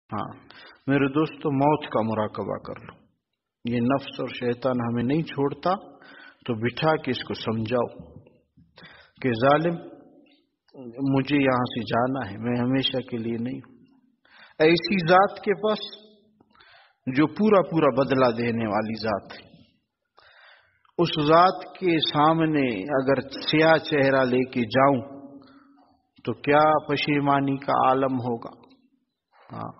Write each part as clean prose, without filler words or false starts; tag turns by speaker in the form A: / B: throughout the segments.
A: ہاں میرے دوستو، موت کا مراقبہ کر لو. یہ نفس اور شیطان ہمیں نہیں چھوڑتا، تو بٹھا کے اس کو سمجھاؤ کہ ظالم مجھے یہاں سے جانا ہے، میں ہمیشہ کے لیے نہیں ہوں. ایسی ذات کے پاس جو پورا پورا بدلہ دینے والی ذات ہے، اس ذات کے سامنے اگر سیاہ چہرہ لے کے جاؤں تو کیا پشیمانی کا عالم ہوگا. ہاں،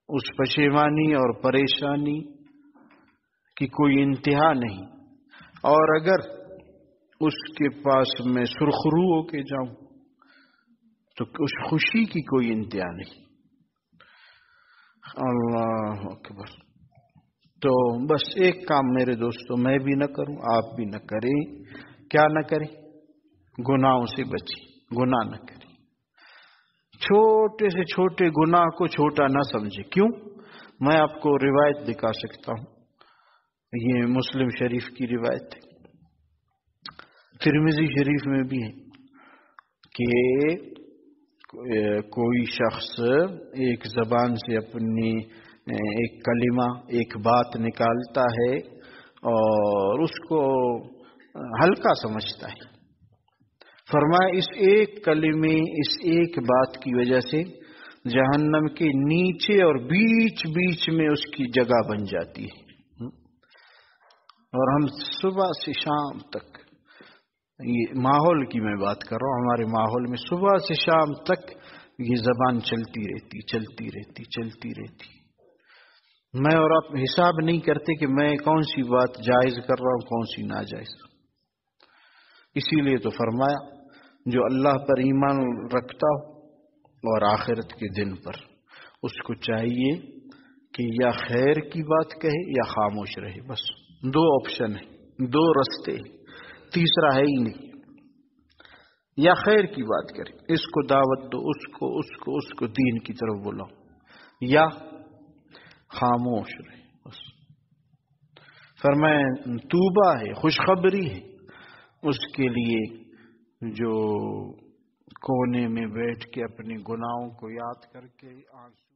A: اس پشیمانی اور پریشانی کی کوئی انتہا نہیں. اور اگر اس کے پاس میں سرخرو ہو کے جاؤں تو اس خوشی کی کوئی انتہا نہیں. اللہ اکبر. تو بس ایک کام میرے دوستو میں بھی نہ کروں، آپ بھی نہ کریں. کیا نہ کریں؟ گناہوں سے بچیں، گناہ نہ کریں. چھوٹے سے چھوٹے گناہ کو چھوٹا نہ سمجھے. کیوں؟ میں آپ کو روایت دکھا سکتا ہوں. یہ مسلم شریف کی روایت ہے، ترمذی شریف میں بھی ہے کہ کوئی شخص ایک زبان سے اپنی ایک کلمہ، ایک بات نکالتا ہے اور اس کو ہلکا سمجھتا ہے. فرمایا اس ایک کلمے، اس ایک بات کی وجہ سے جہنم کے نیچے اور بیچ بیچ میں اس کی جگہ بن جاتی ہے. اور ہم صبح سے شام تک، یہ ماحول کی میں بات کر رہا ہوں، ہمارے ماحول میں صبح سے شام تک یہ زبان چلتی رہتی چلتی رہتی چلتی رہتی. میں اور آپ حساب نہیں کرتے کہ میں کون سی بات جائز کر رہا ہوں، کون سی ناجائز. اسی لیے تو فرمایا جو اللہ پر ایمان رکھتا ہو اور آخرت کے دن پر، اس کو چاہیے کہ یا خیر کی بات کہے یا خاموش رہے. بس دو آپشن ہیں، دو رستے ہیں، تیسرا ہے ہی نہیں. یا خیر کی بات کرے، اس کو دعوت دو، اس کو دین کی طرف بلاؤ، یا خاموش رہے. بس فرمائے توبہ ہے، خوشخبری ہے اس کے لیے جو کونے میں بیٹھ کے اپنے گناہوں کو یاد کر کے آنسو